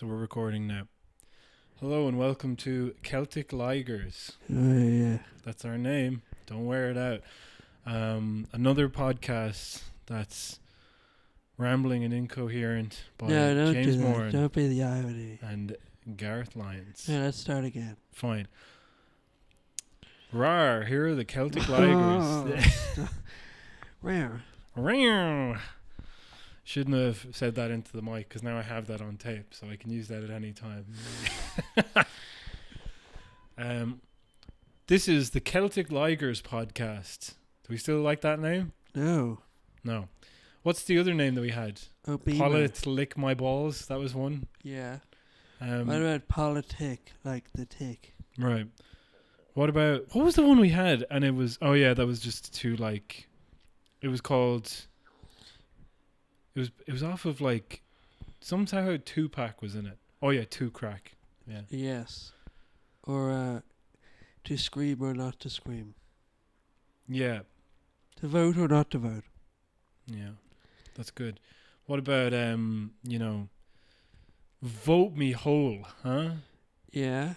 So we're recording now. Hello and welcome to Celtic Ligers. Oh, yeah. That's our name. Don't wear it out. Another podcast that's rambling and incoherent by No, don't James do that. Moran Don't be the irony. and Gareth Lyons. Yeah, let's start again. Fine. Rawr, here are the Celtic Ligers. Rare. Rawr. Shouldn't have said that into the mic because now I have that on tape, so I can use that at any time. This is the Celtic Ligers podcast. Do we still like that name? No. No. What's the other name that we had? Oh, Beamer. Polit Lick My Balls. That was one. Yeah. What about politic, like the tick? Right. What was the one we had? And it was, that was just to like, it was called, it was off of like, somehow Tupac was in it. Oh yeah, Two Crack. Yeah. Yes. Or to scream or not to scream. Yeah. To vote or not to vote. Yeah. That's good. What about, vote me whole, huh? Yeah.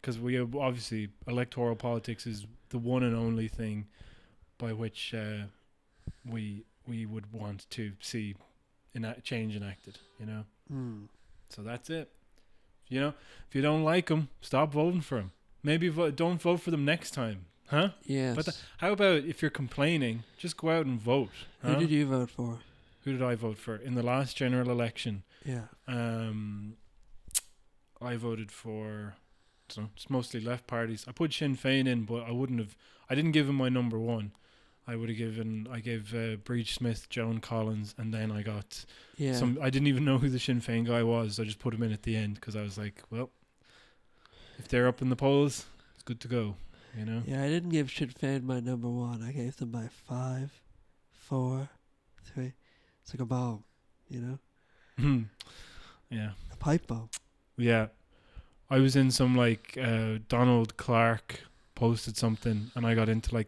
Because we have, obviously, electoral politics is the one and only thing by which we would want to see change enacted, So that's it. If you don't like them, stop voting for them. Maybe don't vote for them next time, huh? Yes. But how about if you're complaining, just go out and vote. Huh? Who did you vote for? Who did I vote for? In the last general election, Yeah. I voted for... So it's mostly left parties. I put Sinn Féin in, but I didn't give him my number one. I gave Breach Smith, Joan Collins, and then I got I didn't even know who the Sinn Féin guy was. I just put him in at the end because I was like, well, if they're up in the polls, it's good to go, Yeah, I didn't give Sinn Féin my number one. I gave them my 5, 4, 3. It's like a bomb, Yeah. A pipe bomb. Yeah. I was in some Donald Clark posted something and I got into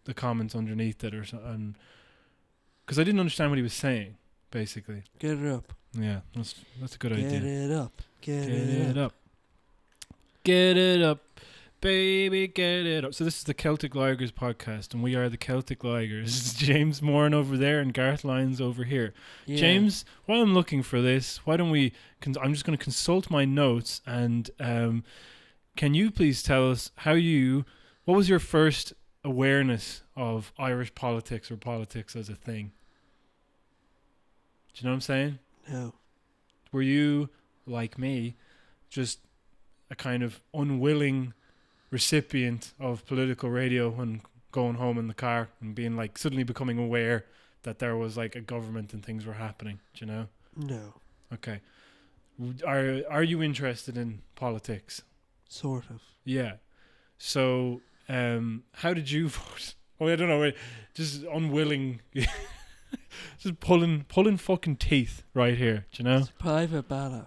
the comments underneath it or something because I didn't understand what he was saying, basically. Get it up. Yeah, that's a good idea. Get it up. Get it up. Get it up, baby, get it up. So this is the Celtic Ligers podcast, and we are the Celtic Ligers. It's James Moran over there and Gareth Lyons over here. Yeah. James, while I'm looking for this, why don't we... I'm just going to consult my notes, and can you please tell us what was your first awareness of Irish politics or politics as a thing? Do you know what I'm saying? No. Were you, like me, just a kind of unwilling recipient of political radio when going home in the car and being suddenly becoming aware that there was a government and things were happening? Do you know? No. Okay. Are you interested in politics? Sort of. Yeah. So, how did you vote? Oh, I don't know. Just unwilling. Just pulling fucking teeth right here. Do you know? It's a private ballot.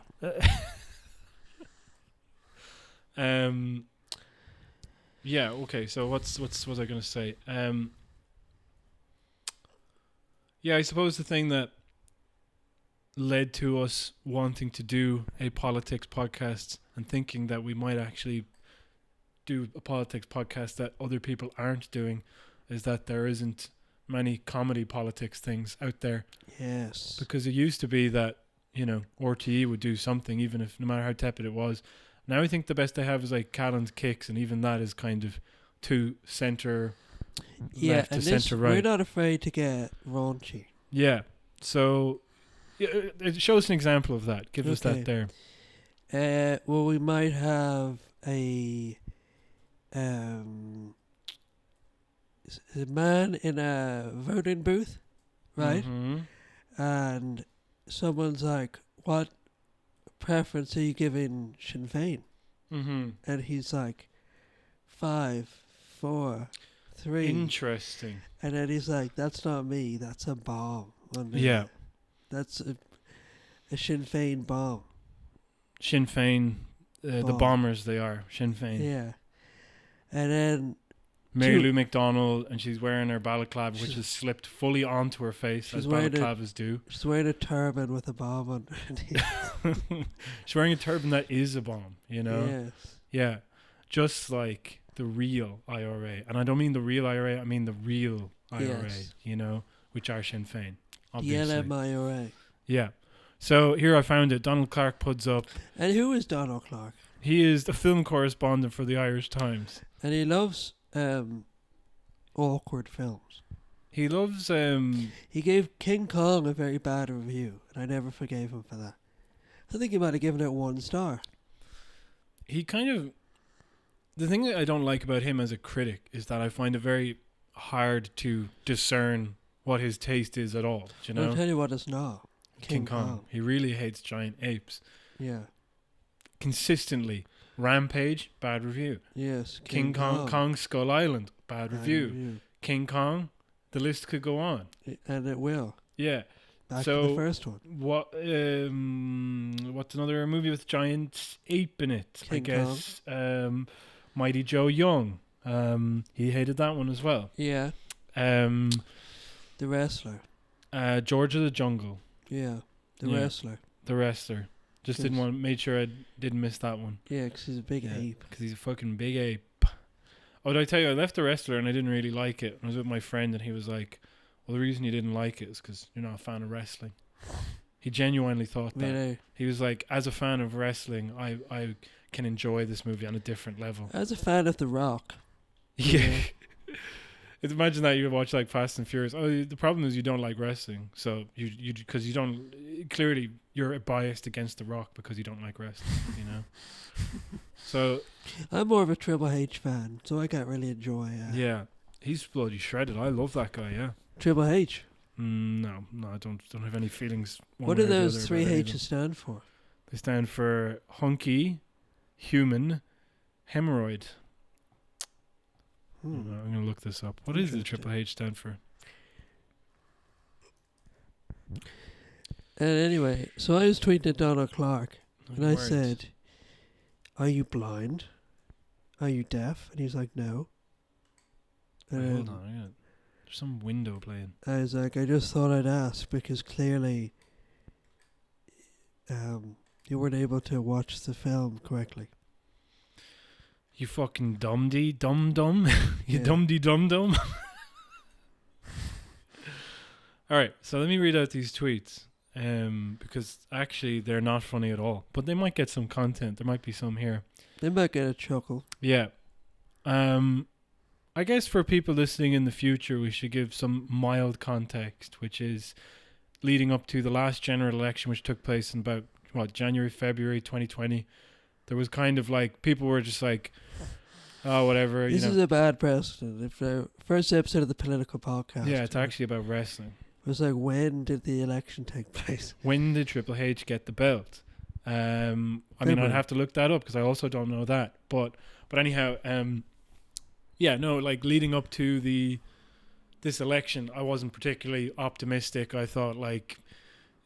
Yeah, okay, so what was I going to say? Yeah, I suppose the thing that led to us wanting to do a politics podcast and thinking that we might actually do a politics podcast that other people aren't doing is that there isn't many comedy politics things out there. Yes. Because it used to be that, RTE would do something even if no matter how tepid it was. Now I think the best they have is Callan's Kicks, and even that is kind of to centre left to centre right. We're not afraid to get raunchy. Yeah. So show us an example of that. Give us that there. Well, we might have a man in a voting booth, right? Mm-hmm. And someone's like, what preference are you giving Sinn Féin? Mm-hmm. And he's like, 5, 4, 3. Interesting. And then he's like, that's not me, that's a bomb. Yeah. That's a Sinn Féin bomb. Sinn Féin, the bombers they are, Sinn Féin. Yeah. And then Mary Lou McDonald, and she's wearing her balaclava, which has slipped fully onto her face, as balaclavas do. She's wearing a turban with a bomb on her. She's wearing a turban that is a bomb, you know? Yes. Yeah. Just like the real IRA. And I don't mean the real IRA, I mean the real IRA, you know, which are Sinn Féin, obviously. The LMIRA. Yeah. So here I found it. Donald Clark puts up. And who is Donald Clark? He is the film correspondent for the Irish Times. And he loves awkward films. He loves... He gave King Kong a very bad review, and I never forgave him for that. I think he might have given it 1 star. He kind of... The thing that I don't like about him as a critic is that I find it very hard to discern what his taste is at all. Do you know? I'll tell you what it's not. King Kong. He really hates giant apes. Yeah. Consistently. Rampage, bad review. Yes. King Kong Skull Island, bad review. King Kong, the list could go on. And it will. Yeah. Back to the first one. What's another movie with giant ape in it? King I guess Mighty Joe Young. He hated that one as well. Yeah. The Wrestler. George of the Jungle. Yeah. The Wrestler. Just made sure I didn't miss that one. Yeah, because he's a big ape. Because he's a fucking big ape. Oh, did I tell you, I left The Wrestler and I didn't really like it. I was with my friend and he was like, well, the reason you didn't like it is because you're not a fan of wrestling. He genuinely thought that. Really? He was like, as a fan of wrestling, I can enjoy this movie on a different level. As a fan of The Rock. Yeah. Imagine that you watch like Fast and Furious. Oh, the problem is you don't like wrestling, so you because you don't, clearly you're biased against The Rock because you don't like wrestling, you know. So I'm more of a Triple H fan, so I can't really enjoy. Yeah, he's bloody shredded. I love that guy. Yeah. Triple H. No, I don't have any feelings. What do those 3 H's stand for? They stand for hunky, human, hemorrhoid. I'm going to look this up. What does the Triple H stand for? And anyway, so I was tweeting at Donald Clark, and I said, "Are you blind? Are you deaf?" And he's like, "No." And hold on, there's some window playing. I was like, "I just thought I'd ask because clearly, you weren't able to watch the film correctly." You fucking dumdy dum-dum. You dumdy dum-dum. Alright, so let me read out these tweets. Because actually they're not funny at all. But they might get some content. There might be some here. They might get a chuckle. Yeah. I guess for people listening in the future, we should give some mild context, which is leading up to the last general election, which took place in about, January, February 2020. There was kind of like, people were just like, oh, whatever. This is a bad precedent. If the first episode of the political podcast. Yeah, it's actually about wrestling. It was like, when did the election take place? When did Triple H get the belt? I mean, I'd have to look that up because I also don't know that. But anyhow, like leading up to this election, I wasn't particularly optimistic. I thought like,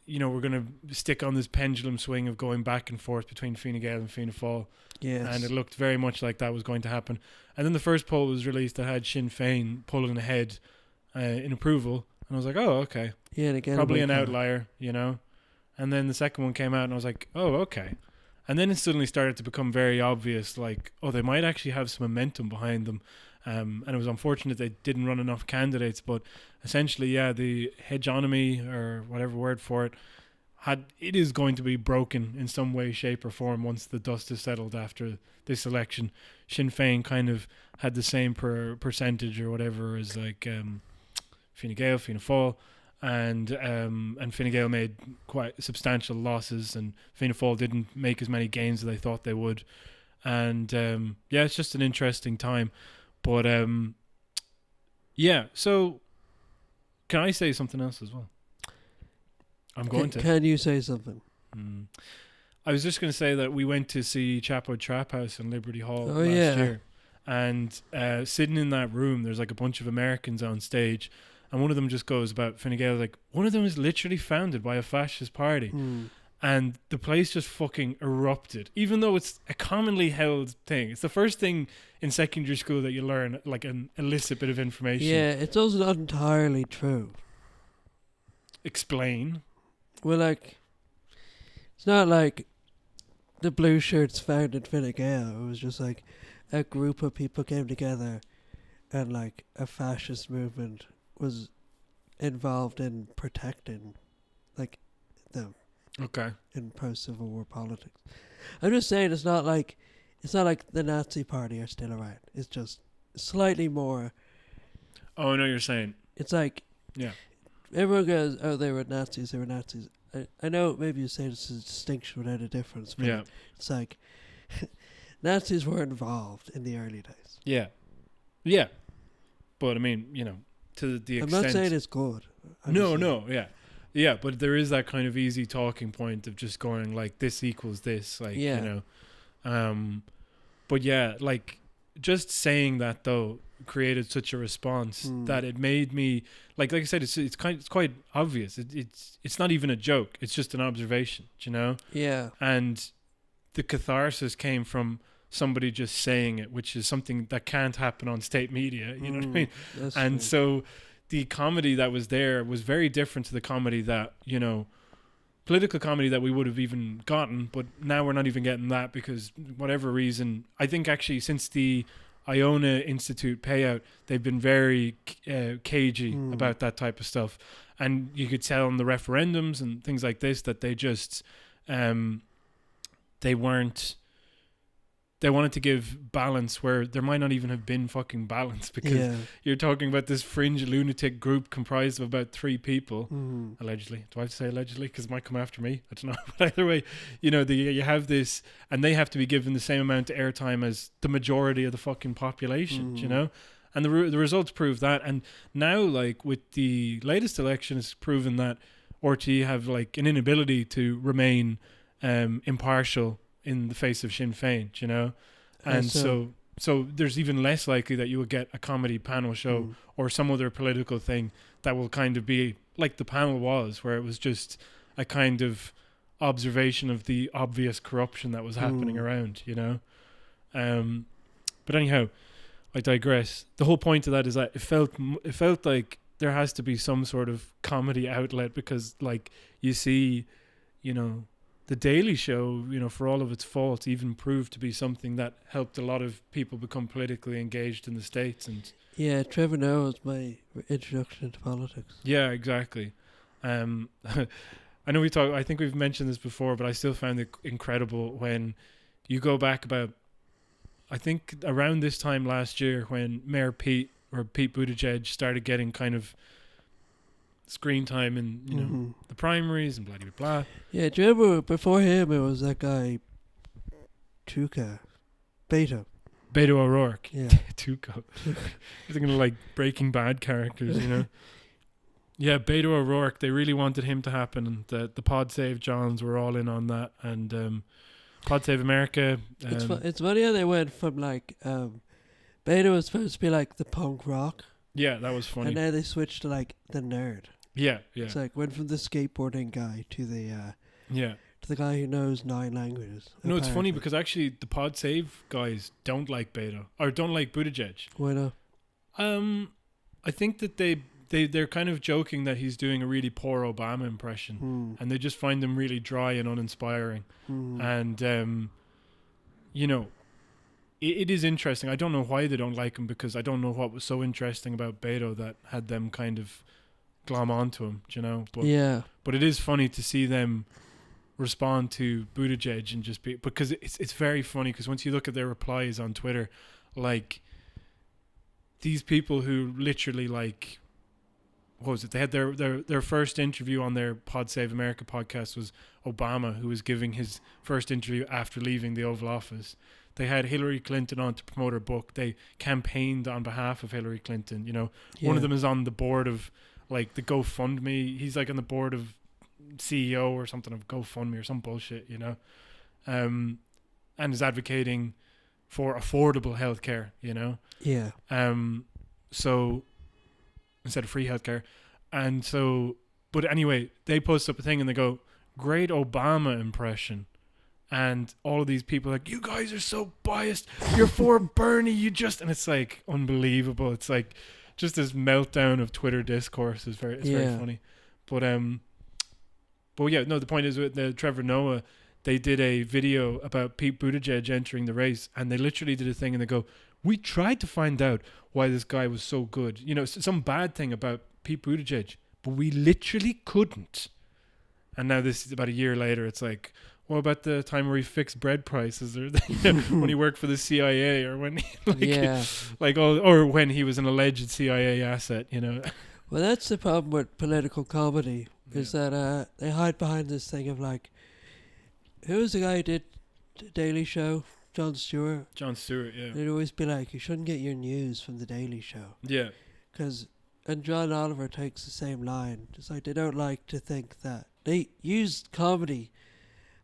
we're going to stick on this pendulum swing of going back and forth between Fine Gael and Fianna Fáil. Yes. And it looked very much like that was going to happen. And then the first poll was released that had Sinn Féin pulling ahead in approval. And I was like, oh, okay. Yeah, and again, probably an outlier, And then the second one came out and I was like, oh, okay. And then it suddenly started to become very obvious, like, oh, they might actually have some momentum behind them. And it was unfortunate they didn't run enough candidates, but essentially, the hegemony, or whatever word for it, it is going to be broken in some way, shape or form once the dust is settled after this election. Sinn Féin kind of had the same percentage or whatever as like Fine Gael, Fianna Fáil, and Fine Gael made quite substantial losses, and Fianna Fáil didn't make as many gains as they thought they would. And it's just an interesting time. But so can I say something else as well? I'm going to. Can you say something? I was just going to say that we went to see Chapo Trap House in Liberty Hall last year. And sitting in that room, there's like a bunch of Americans on stage. And one of them just goes about Fine Gael, like, one of them is literally founded by a fascist party. and the place just fucking erupted, even though it's a commonly held thing. It's the first thing in secondary school that you learn, like an illicit bit of information. Yeah, it's also not entirely true. Explain. Well, like, it's not like the blue shirts founded Fine Gael. It was just like a group of people came together and like a fascist movement was involved in protecting like them Okay. in post-Civil War politics. I'm just saying it's not like the Nazi party are still around. It's just slightly more. Oh, I know what you're saying. It's like, Yeah. everyone goes, oh, they were Nazis. I know maybe you say this is a distinction without a difference, but Yeah. it's like Nazis were involved in the early days. Yeah. Yeah. But I mean, to the extent. I'm not saying it's good. Yeah. Yeah, but there is that kind of easy talking point of just going like this equals this, like, Yeah. But yeah, like just saying that though created such a response that it made me like I said, it's quite obvious. It's not even a joke. It's just an observation, Yeah. And the catharsis came from somebody just saying it, which is something that can't happen on state media. You know what I mean? That's And true. so the comedy that was there was very different to the comedy that, political comedy that we would have even gotten, but now we're not even getting that because whatever reason, I think actually since the Iona Institute payout, they've been very cagey about that type of stuff. And you could tell in the referendums and things like this that they just, they wanted to give balance where there might not even have been fucking balance because you're talking about this fringe lunatic group comprised of about 3 people, allegedly. Do I have to say allegedly? Because it might come after me. I don't know. But either way, you have this, and they have to be given the same amount of airtime as the majority of the fucking population, And the results prove that. And now, like, with the latest election, it's proven that RTE have, like, an inability to remain impartial in the face of Sinn Féin, and so there's even less likely that you will get a comedy panel show or some other political thing that will kind of be like the panel was, where it was just a kind of observation of the obvious corruption that was happening around, But anyhow, I digress. The whole point of that is that it felt like there has to be some sort of comedy outlet because, like, you see, The Daily Show, for all of its faults, even proved to be something that helped a lot of people become politically engaged in the States. And yeah, Trevor Noah was my introduction to politics. yeah, exactly. I know I think we've mentioned this before, but I still found it incredible when you go back about, I think around this time last year when Mayor Pete Buttigieg started getting kind of screen time in the primaries and blah blah blah. Yeah, do you remember before him it was that guy Beto O'Rourke. Yeah. Tuco. You're thinking of like Breaking Bad characters, Yeah, Beto O'Rourke, they really wanted him to happen, and the Pod Save Johns were all in on that, and Pod Save America. It's funny how they went from like Beto was supposed to be like the punk rock. Yeah, that was funny. And now they switched to like the nerd. Yeah. It's like went from the skateboarding guy to the guy who knows 9 languages. No, it's funny because actually the Pod Save guys don't like Beto or don't like Buttigieg. Why not? I think that they're kind of joking that he's doing a really poor Obama impression, and they just find him really dry and uninspiring. And it is interesting. I don't know why they don't like him because I don't know what was so interesting about Beto that had them kind of glom onto him, But it is funny to see them respond to Buttigieg and just be, because it's very funny because once you look at their replies on Twitter, like these people who literally like, what was it? They had their first interview on their Pod Save America podcast was Obama, who was giving his first interview after leaving the Oval Office. They had Hillary Clinton on to promote her book. They campaigned on behalf of Hillary Clinton. One of them is on the board of like the GoFundMe. He's like on the board of CEO or something of GoFundMe or some bullshit, and is advocating for affordable healthcare, Yeah. So instead of free healthcare, and so, but anyway, they post up a thing and they go, great Obama impression. And all of these people are like, you guys are so biased. You're for Bernie. And it's like unbelievable. It's like just this meltdown of Twitter discourse is very funny. But yeah, no, the point is with the Trevor Noah, they did a video about Pete Buttigieg entering the race, and they literally did a thing and they go, we tried to find out why this guy was so good. You know, some bad thing about Pete Buttigieg, but we literally couldn't. And now this is about a year later, it's like, what about the time where he fixed bread prices, or when he worked for the CIA, or when he, or when he was an alleged CIA asset, you know? Well, that's the problem with political comedy, is that they hide behind this thing of like, who was the guy who did the Daily Show? Jon Stewart. Jon Stewart, yeah. They'd always be like, you shouldn't get your news from the Daily Show. Yeah. And John Oliver takes the same line. It's like they don't like to think that they use comedy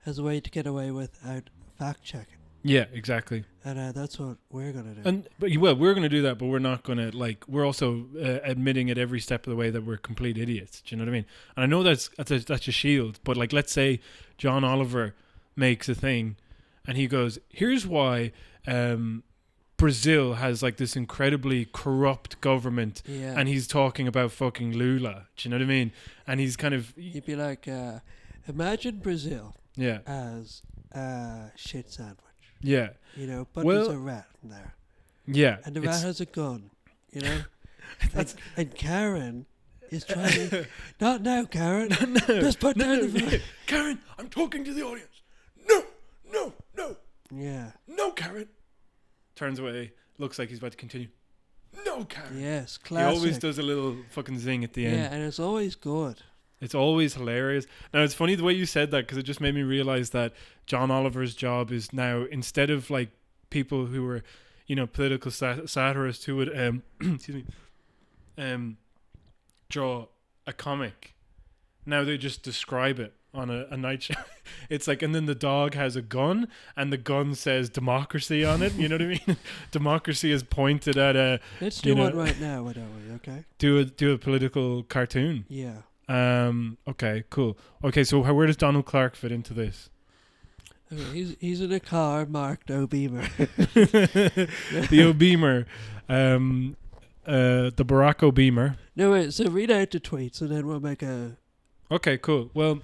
as a way to get away without fact checking. Yeah, exactly. And that's what we're gonna do. We're gonna do that, but we're not gonna we're also admitting at every step of the way that we're complete idiots. Do you know what I mean? And I know that's a shield, but like, let's say John Oliver makes a thing, and he goes, "Here's why Brazil has like this incredibly corrupt government," and he's talking about fucking Lula. Do you know what I mean? And he's kind of, he'd be like, imagine Brazil. Yeah. As a shit sandwich. Yeah. You know, but there's a rat in there. Yeah. And the rat has a gun, you know? and Karen is trying to... Not now, Karen. No. Just put down the phone. Karen, I'm talking to the audience. No. Yeah. No, Karen. Turns away. Looks like he's about to continue. No, Karen. Yes, classic. He always does a little fucking zing at the end. Yeah, and it's always good. It's always hilarious. Now, it's funny the way you said that, because it just made me realize that John Oliver's job is now, instead of like people who were, you know, political satirists who would excuse me, draw a comic, now they just describe it on a night show. It's like, and then the dog has a gun, and the gun says democracy on it. You know what I mean? Democracy is pointed at a... Let's do one right now, why don't we? Okay. Do a political cartoon. Yeah. Okay, cool. Okay, so where does Donald Clark fit into this? Okay, he's in a car marked O-Beamer. The O-Beamer. The Barack O-Beamer. No, wait, so read out the tweets and then we'll make a... Okay, cool. Well,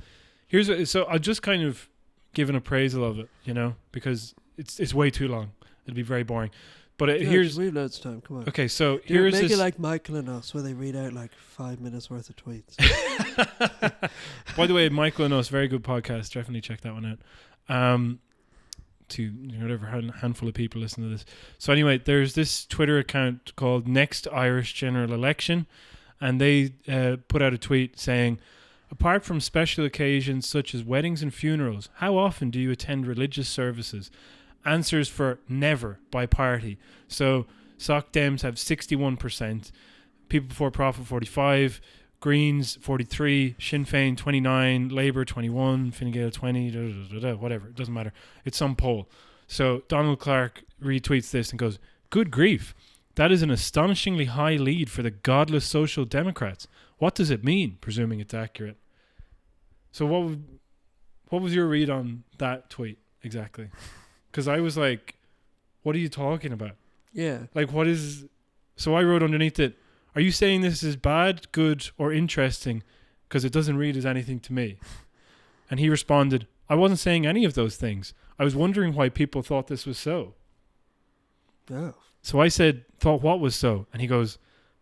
so I'll just kind of give an appraisal of it, you know, because it's way too long. It'll be very boring. But here's... Read loads of time, come on. Okay, so here's this... Make it like Michael and Us, where they read out like 5 minutes worth of tweets. By the way, Michael and Us, very good podcast. Definitely check that one out. To whatever handful of people listen to this. So anyway, there's this Twitter account called Next Irish General Election, and they put out a tweet saying, apart from special occasions such as weddings and funerals, how often do you attend religious services? Answers for never by party. So Soc Dems have 61%, People Before Profit 45%, Greens 43%, Sinn Féin 29%, Labour 21%, Fine Gael 20%, whatever, it doesn't matter. It's some poll. So Donald Clark retweets this and goes, good grief, that is an astonishingly high lead for the godless Social Democrats. What does it mean, presuming it's accurate? So what was your read on that tweet exactly? Because I was like, what are you talking about? Yeah. Like, what is... So I wrote underneath it, are you saying this is bad, good, or interesting? Because it doesn't read as anything to me. And he responded, I wasn't saying any of those things. I was wondering why people thought this was so. Oh. So I said, thought what was so? And he goes,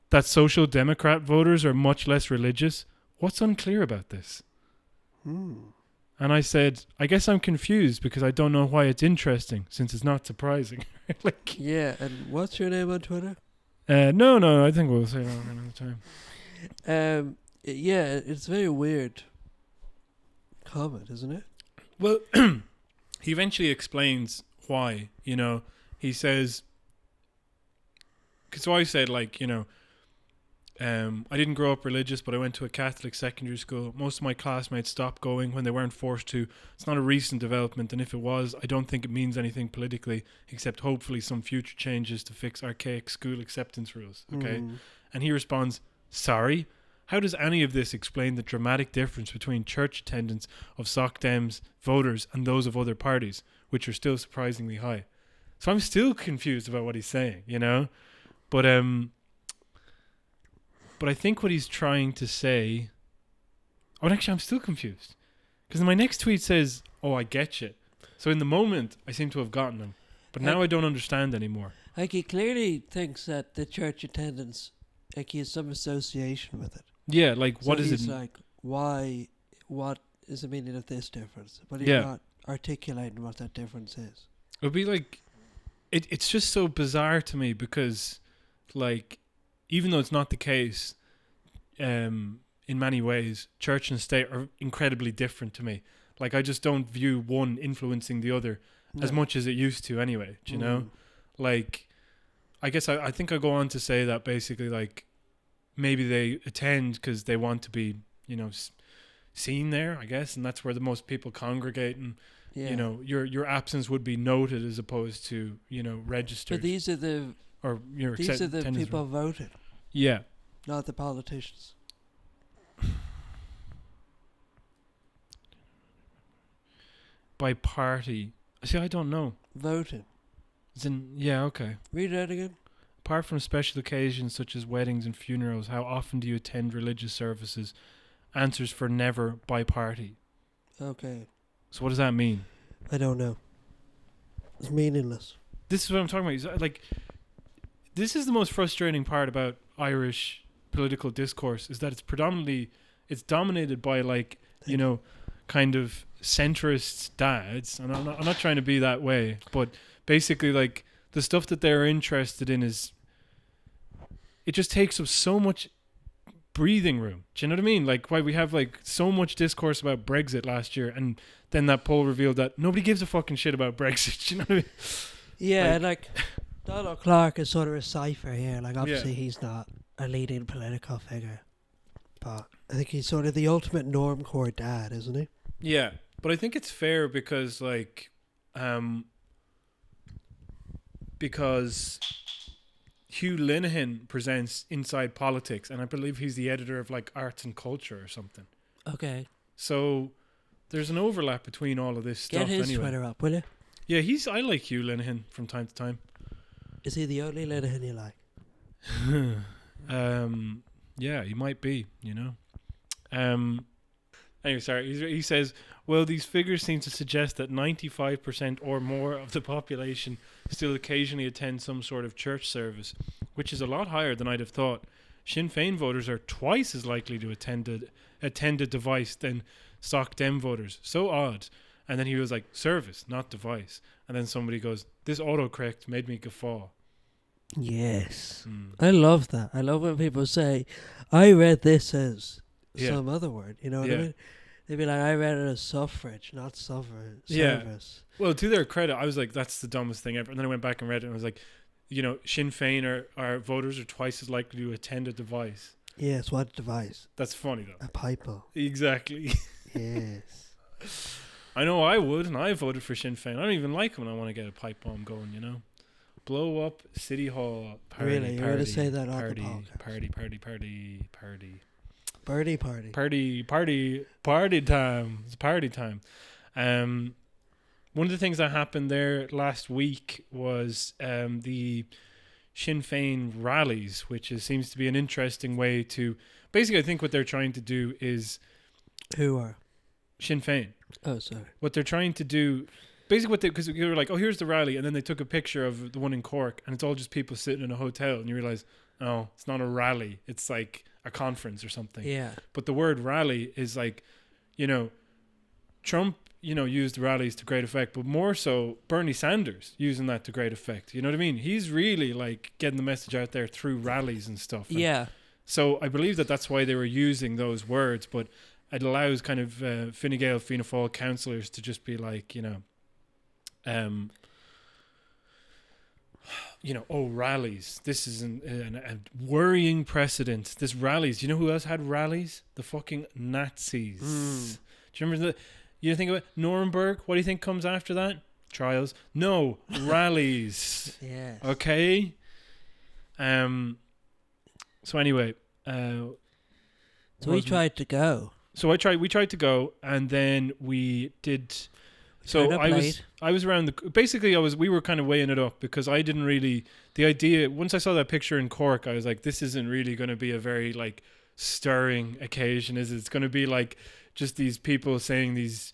that Social Democrat voters are much less religious. What's unclear about this? And I said, I guess I'm confused because I don't know why it's interesting, since it's not surprising. Like, yeah, and what's your name on Twitter? No, I think we'll say that another time. Yeah, it's very weird comment, isn't it? Well, he eventually explains why, you know. He says, so I said, like, you know, I didn't grow up religious, but I went to a Catholic secondary school. Most of my classmates stopped going when they weren't forced to. It's not a recent development, and if it was, I don't think it means anything politically, except hopefully some future changes to fix archaic school acceptance rules. Okay? And he responds, sorry, how does any of this explain the dramatic difference between church attendance of Soc Dems voters and those of other parties, which are still surprisingly high? So I'm still confused about what he's saying, you know? But I think what he's trying to say... Oh, actually, I'm still confused. Because my next tweet says, oh, I get you. So in the moment, I seem to have gotten him. But now I don't understand anymore. Like, he clearly thinks that the church attendance, like, he has some association with it. Yeah, like, So what is it? he's like, why, what is the meaning of this difference? But he's Yeah. not articulating what that difference is. It would be like... It's just so bizarre to me because, like, even though it's not the case, in many ways, church and state are incredibly different to me. Like, I just don't view one influencing the other as much as it used to anyway, do you know? Like, I guess I think I go on to say that basically, like, maybe they attend because they want to be, you know, seen there, I guess, and that's where the most people congregate, and you know, your absence would be noted as opposed to, you know, registered. But these are the people voting. Yeah. Not the politicians. By party. See, I don't know. Voting. As in, yeah, okay. Read that again. Apart from special occasions such as weddings and funerals, how often do you attend religious services? Answers for never by party. Okay. So what does that mean? I don't know. It's meaningless. This is what I'm talking about. Like, this is the most frustrating part about Irish political discourse, is that it's dominated by, like, you know, kind of centrist dads, and I'm not trying to be that way, but basically, like, the stuff that they're interested in is, it just takes up so much breathing room. Do you know what I mean? Like, why we have, like, so much discourse about Brexit last year, and then that poll revealed that nobody gives a fucking shit about Brexit. Do you know what I mean? Yeah, like Donald Clark is sort of a cipher here. Like, obviously he's not a leading political figure, but I think he's sort of the ultimate normcore dad, isn't he? Yeah, but I think it's fair because, like, because Hugh Linehan presents Inside Politics, and I believe he's the editor of, like, Arts and Culture or something. Okay. So there's an overlap between all of this stuff. Get his anyway. Twitter up, will you? Yeah, I like Hugh Linehan from time to time. Is he the only Linehan you like? Yeah, he might be, you know. Anyway, sorry. He says, well, these figures seem to suggest that 95% or more of the population still occasionally attend some sort of church service, which is a lot higher than I'd have thought. Sinn Féin voters are twice as likely to attend a device than Soc Dem voters. So odd. And then he was like, service, not device. And then somebody goes, this autocorrect made me guffaw. Yes. I love that. I love when people say, I read this as some other word. You know what I mean? They'd be like, I read it as suffrage, not service. Yeah. Well, to their credit, I was like, that's the dumbest thing ever. And then I went back and read it and I was like, you know, Sinn Féin our voters are twice as likely to attend a device. Yes, what device? That's funny, though. A pipo. Exactly. Yes. I know I would, and I voted for Sinn Féin. I don't even like them, and I want to get a pipe bomb going, you know? Blow up City Hall. Party, really? You're going to say that on party, the podcast? Party. Birdie party. Party time. It's party time. One of the things that happened there last week was the Sinn Féin rallies, which seems to be an interesting way to... Basically, I think what they're trying to do is... Who are? Sinn Féin. Oh, sorry. What they're trying to do... Basically, because you were like, oh, here's the rally, and then they took a picture of the one in Cork, and it's all just people sitting in a hotel, and you realize, oh, it's not a rally. It's like a conference or something. Yeah. But the word rally is like, you know, Trump, you know, used rallies to great effect, but more so Bernie Sanders using that to great effect. You know what I mean? He's really like getting the message out there through rallies and stuff. And yeah. so I believe that's why they were using those words, but it allows kind of Fine Gael, Fianna Fáil councillors to just be like, you know, oh, rallies. This is a worrying precedent. This rallies. Do you know who else had rallies? The fucking Nazis. Do you remember you think about Nuremberg? What do you think comes after that? Trials? No, rallies. Yes. Okay. So anyway, So we tried to go. So we tried to go, and then we did. So I was around basically we were kind of weighing it up because I didn't really, the idea, once I saw that picture in Cork, I was like, this isn't really going to be a very like stirring occasion, is it? It's going to be like just these people saying these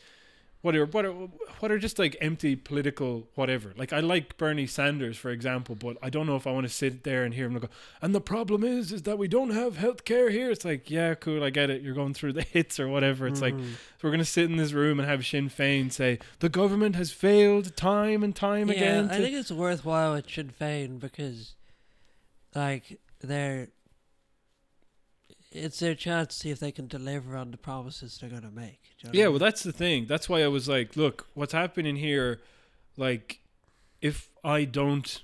what are just like empty political whatever. Like I like Bernie Sanders, for example, but I don't know if I want to sit there and hear him go, and the problem is that we don't have healthcare here. It's like, yeah, cool, I get it. You're going through the hits or whatever. It's like, so we're going to sit in this room and have Sinn Féin say, the government has failed time and time again. I think it's worthwhile with Sinn Féin because, like, it's their chance to see if they can deliver on the promises they're going to make. Yeah, well, that's the thing. That's why I was like, look, what's happening here, like, if I don't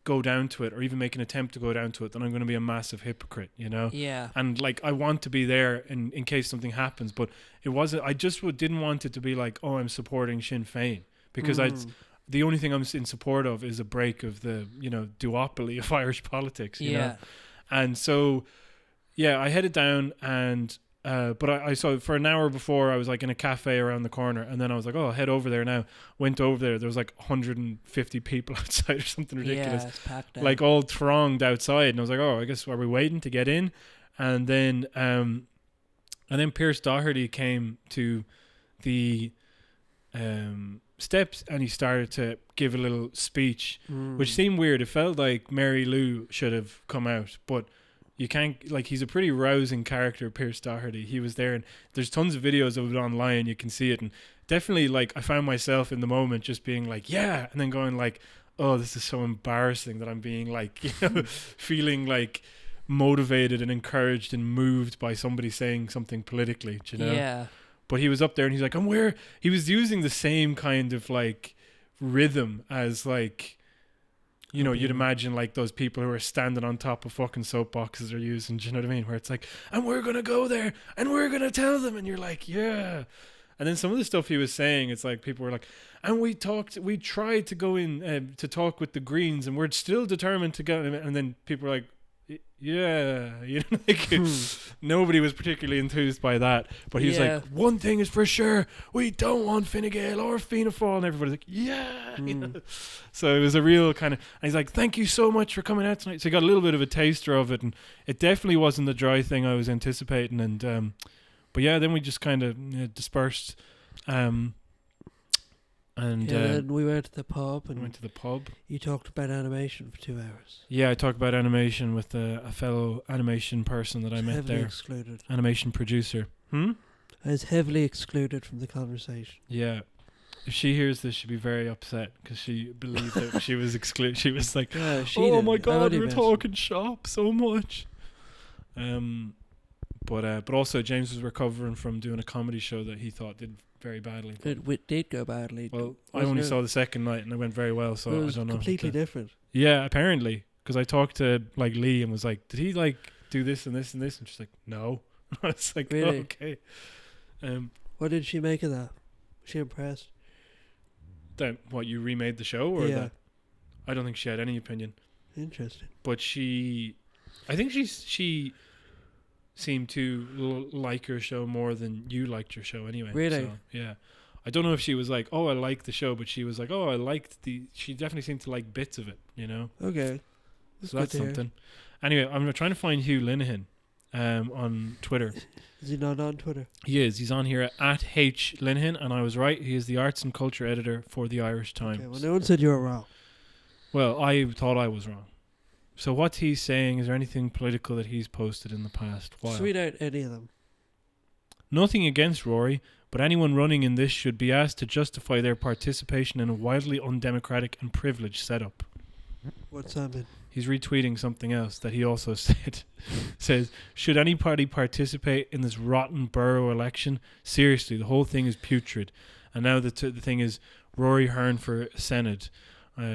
go down to it or even make an attempt to go down to it, then I'm going to be a massive hypocrite, you know? Yeah. And, like, I want to be there in case something happens, but it wasn't, I just didn't want it to be like, oh, I'm supporting Sinn Féin, because the only thing I'm in support of is a break of the, you know, duopoly of Irish politics, you know? And so... yeah, I headed down and, but I saw for an hour before I was like in a cafe around the corner, and then I was like, oh, I'll head over there now. Went over there. There was like 150 people outside or something ridiculous. Yeah, it's packed out. Like all thronged outside. And I was like, oh, I guess, are we waiting to get in? And then Pierce Doherty came to the steps and he started to give a little speech, which seemed weird. It felt like Mary Lou should have come out, but you can't, like, he's a pretty rousing character, Pierce Doherty. He was there, and there's tons of videos of it online. You can see it, and definitely, like, I found myself in the moment just being like, yeah, and then going like, oh, this is so embarrassing that I'm being like, you know, feeling like motivated and encouraged and moved by somebody saying something politically, do you know? Yeah. But he was up there, and he's like, he was using the same kind of like rhythm as like, you know, you'd imagine like those people who are standing on top of fucking soapboxes are using, do you know what I mean? Where it's like, and we're going to go there and we're going to tell them. And you're like, yeah. And then some of the stuff he was saying, it's like people were like, and we tried to go in to talk with the Greens and we're still determined to go. And then people were like, yeah, you know, like nobody was particularly enthused by that. But he was like, one thing is for sure, we don't want Fine Gael or Fianna Fáil. And everybody's like, yeah. You know? So it was a real kind of, and he's like, thank you so much for coming out tonight. So he got a little bit of a taster of it, and it definitely wasn't the dry thing I was anticipating. And but yeah, then we just kind of dispersed. And then we went to the pub. You talked about animation for 2 hours. Yeah, I talked about animation with a fellow animation person that I met heavily there. Excluded. Animation producer. I was heavily excluded from the conversation. Yeah. If she hears this, she'll be very upset because she believed that she was excluded. She was like, oh my God, we're talking shop so much. But also James was recovering from doing a comedy show that he thought did very badly. It did go badly. Well, I only saw the second night and it went very well, so I don't know. Completely different. Yeah, apparently, because I talked to like Lee and was like, did he like do this and this and this? And she's like, no. I was like, really? Oh, okay. What did she make of that? Was she impressed? That what, you remade the show, or that? I don't think she had any opinion. Interesting. But I think she seemed to like your show more than you liked your show anyway. Really? So, yeah. I don't know if she was like, oh, I like the show, but she was like, oh, I liked she definitely seemed to like bits of it, you know? Okay. So that's something. Anyway, I'm trying to find Hugh Linehan on Twitter. Is he not on Twitter? He is. He's on here at H Linehan, and I was right. He is the arts and culture editor for the Irish Times. Okay, well, no one said you were wrong. Well, I thought I was wrong. So what's he saying? Is there anything political that he's posted in the past while? Just read out any of them. Nothing against Rory, but anyone running in this should be asked to justify their participation in a wildly undemocratic and privileged setup. What's that mean? He's retweeting something else that he also said. Says, should any party participate in this rotten borough election? Seriously, the whole thing is putrid. And now the thing is Rory Hearn for Senate.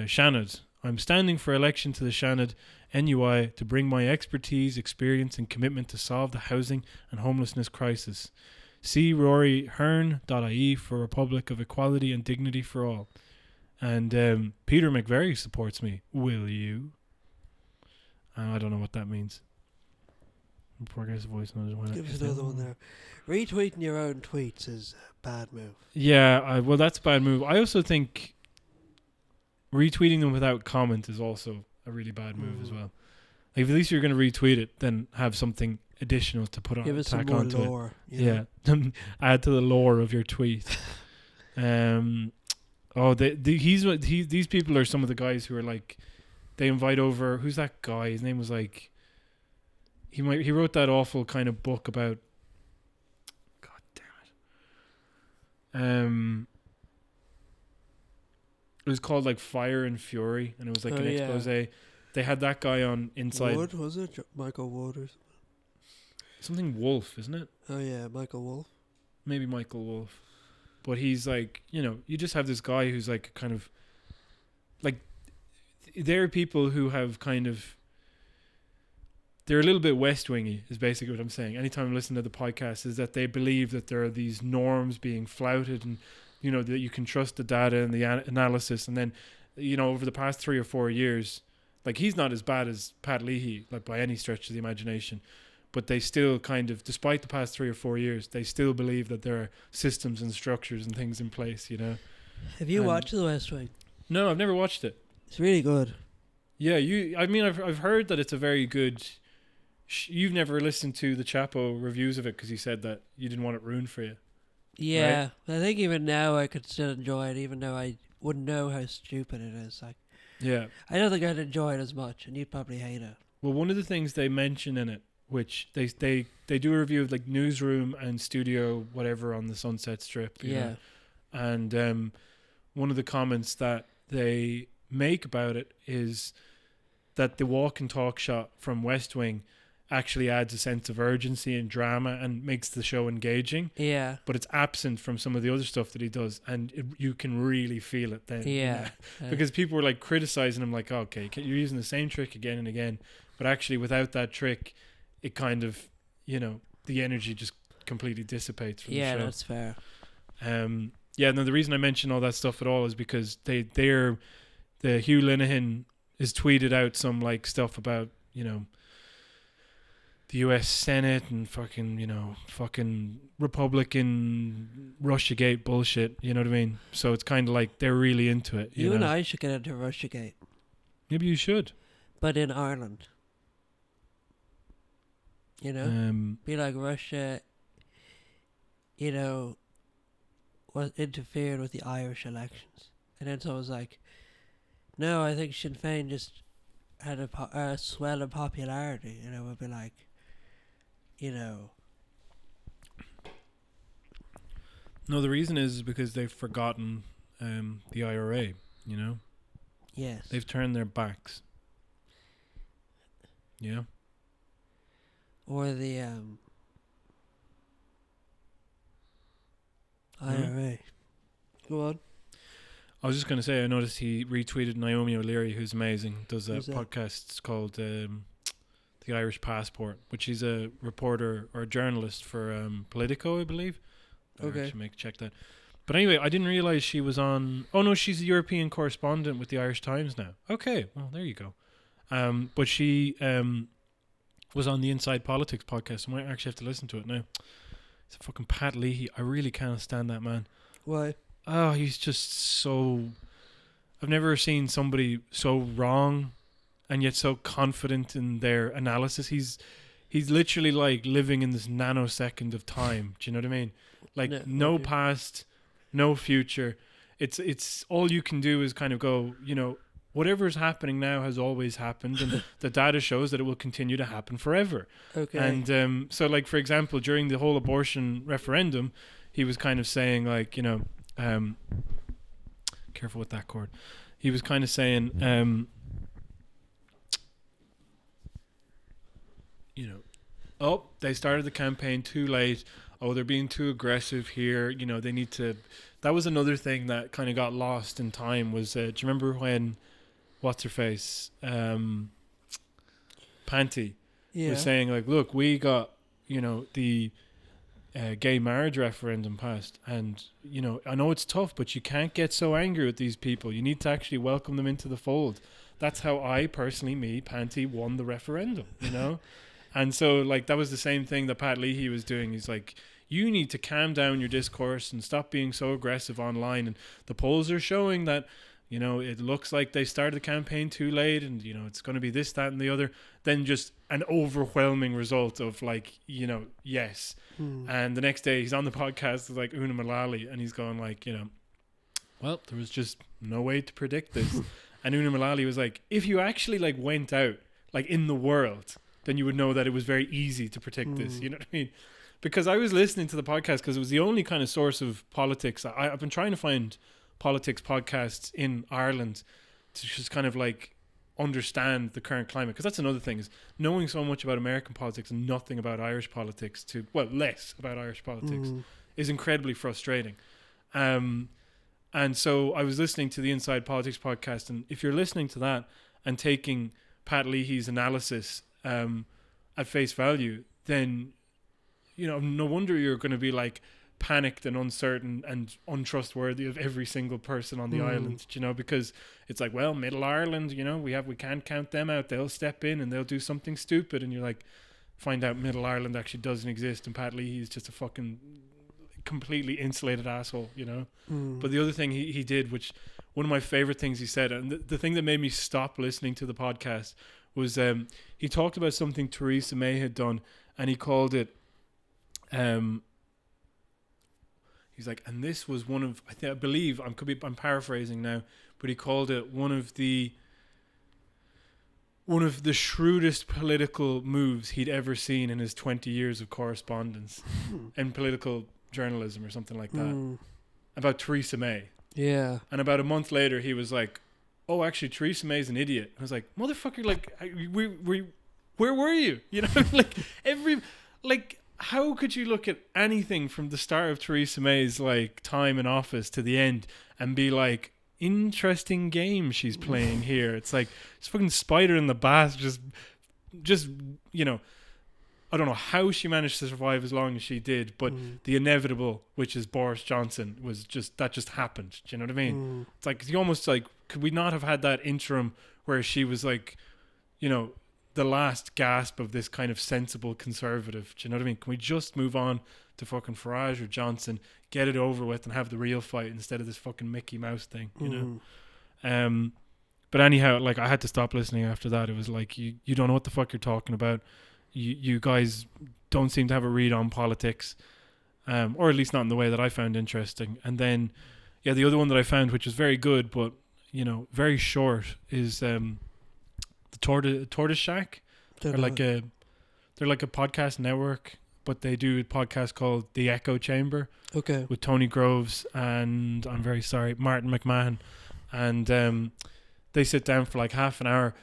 Shannon, I'm standing for election to the Shannon NUI to bring my expertise, experience and commitment to solve the housing and homelessness crisis. See roryhearn.ie for Republic of Equality and Dignity for All. And Peter McVerry supports me. Will you? I don't know what that means. Progressive voice notes. Give us another one there. Retweeting your own tweets is a bad move. Yeah, well, that's a bad move. I also think retweeting them without comment is also a really bad move as well. Like, if at least you're going to retweet it, then have something additional to put on. Give us some tack more onto lore. it. Yeah, add to the lore of your tweet. These people are some of the guys who are like, they invite over. Who's that guy? His name was like. He wrote that awful kind of book about. God damn it. It was called like Fire and Fury, and it was like an expose. They had that guy on Inside. Wood, was it? Michael Wood or something Wolf, isn't it? Oh yeah, Michael Wolf. Maybe Michael Wolf. But he's like, you just have this guy who's like kind of like, there are people who have kind of, they're a little bit West Wingy is basically what I'm saying. Anytime I listen to the podcast is that they believe that there are these norms being flouted and, that you can trust the data and the analysis. And then, over the past 3 or 4 years, like, he's not as bad as Pat Leahy, like by any stretch of the imagination. But they still kind of, despite the past 3 or 4 years, they still believe that there are systems and structures and things in place, Have you watched The West Wing? No, I've never watched it. It's really good. Yeah, I've heard that it's a very good. You've never listened to the Chapo reviews of it because you said that you didn't want it ruined for you. Yeah, right? I think even now I could still enjoy it, even though I wouldn't know how stupid it is. Like, yeah, I don't think I'd enjoy it as much, and you'd probably hate it. Well, one of the things they mention in it, which they do a review of like Newsroom and Studio whatever on the Sunset Strip. You know? And one of the comments that they make about it is that the walk and talk shot from West Wing actually adds a sense of urgency and drama and makes the show engaging. Yeah. But it's absent from some of the other stuff that he does, and you can really feel it then. Yeah. Because people were like criticizing him, like, oh, okay, you're using the same trick again and again, but actually without that trick, it kind of, the energy just completely dissipates from the show. Yeah, that's fair. No, the reason I mention all that stuff at all is because the Hugh Linehan has tweeted out some like stuff about, the US Senate and fucking Republican Russiagate bullshit, you know what I mean? So it's kind of like they're really into it. You and I should get into Russiagate. Maybe you should. But in Ireland. Be like Russia, was interfered with the Irish elections. And then so I was like, no, I think Sinn Féin just had a swell in popularity. Would be like, No, the reason is because they've forgotten the IRA, Yes. They've turned their backs. Yeah. Or the IRA. Go on. I was just going to say, I noticed he retweeted Naomi O'Leary, who's amazing, does a podcast. It's called The Irish Passport, which she's a reporter or a journalist for Politico, I believe. Okay. I should check that. But anyway, I didn't realize she was on... Oh, no, she's a European correspondent with the Irish Times now. Okay, well, there you go. But she was on the Inside Politics podcast. I might actually have to listen to it now. It's a fucking Pat Leahy. I really can't stand that man. Why? Oh, he's just so... I've never seen somebody so wrong and yet so confident in their analysis. He's literally like living in this nanosecond of time. Do you know what I mean? Like no past, no future. It's all you can do is kind of go, whatever is happening now has always happened, and the data shows that it will continue to happen forever. Okay. And so, like, for example, during the whole abortion referendum, he was kind of saying, like, careful with that cord. He was kind of saying, oh, they started the campaign too late. Oh, they're being too aggressive here. They need to... That was another thing that kind of got lost in time was, do you remember when, what's-her-face, Panty was saying, like, look, we got, the gay marriage referendum passed. And, I know it's tough, but you can't get so angry with these people. You need to actually welcome them into the fold. That's how I personally, Panty, won the referendum, And so, like, that was the same thing that Pat Leahy was doing. He's like, you need to calm down your discourse and stop being so aggressive online. And the polls are showing that, you know, it looks like they started the campaign too late and, you know, it's going to be this, that, and the other. Then just an overwhelming result of, like, you know, yes. And the next day he's on the podcast with, like, Una Mullally, and he's going, like, you know, well, there was just no way to predict this. And Una Mullally was like, if you actually, like, went out, like, in the world, then you would know that it was very easy to predict this. You know what I mean? Because I was listening to the podcast because it was the only kind of source of politics. I've been trying to find politics podcasts in Ireland to just kind of, like, understand the current climate. Because that's another thing, is knowing so much about American politics and nothing about Irish politics less about Irish politics is incredibly frustrating. And so I was listening to the Inside Politics podcast, and if you're listening to that and taking Pat Leahy's analysis at face value, then, you know, no wonder you're going to be, like, panicked and uncertain and untrustworthy of every single person on the island, you know, because it's like, well, Middle Ireland, you know, we can't count them out. They'll step in and they'll do something stupid, and you're like, find out Middle Ireland actually doesn't exist, and Pat Leahy is just a fucking completely insulated asshole, you know. But the other thing he did, which one of my favorite things he said, and the thing that made me stop listening to the podcast, was he talked about something Theresa May had done, and he called it he's like, and this was one of, I believe I'm paraphrasing now, but he called it one of the shrewdest political moves he'd ever seen in his 20 years of correspondence and political journalism or something like that, about Theresa May. Yeah. And about a month later, he was like, oh, actually, Theresa May's an idiot. I was like, motherfucker, like, where were you? You know, how could you look at anything from the start of Theresa May's, like, time in office to the end and be like, interesting game she's playing here? It's like, it's fucking spider in the bath, just, you know, I don't know how she managed to survive as long as she did, but the inevitable, which is Boris Johnson, that just happened. Do you know what I mean? It's like, you almost, like, could we not have had that interim where she was, like, you know, the last gasp of this kind of sensible conservative? Do you know what I mean? Can we just move on to fucking Farage or Johnson, get it over with, and have the real fight instead of this fucking Mickey Mouse thing, you know? But anyhow, like, I had to stop listening after that. It was like, you don't know what the fuck you're talking about. You guys don't seem to have a read on politics, or at least not in the way that I found interesting. And then, yeah, the other one that I found, which was very good, but, you know, very short, is the Tortoise Shack. They're like a podcast network, but they do a podcast called The Echo Chamber. Okay. With Tony Groves and, I'm very sorry, Martin McMahon, and they sit down for like half an hour,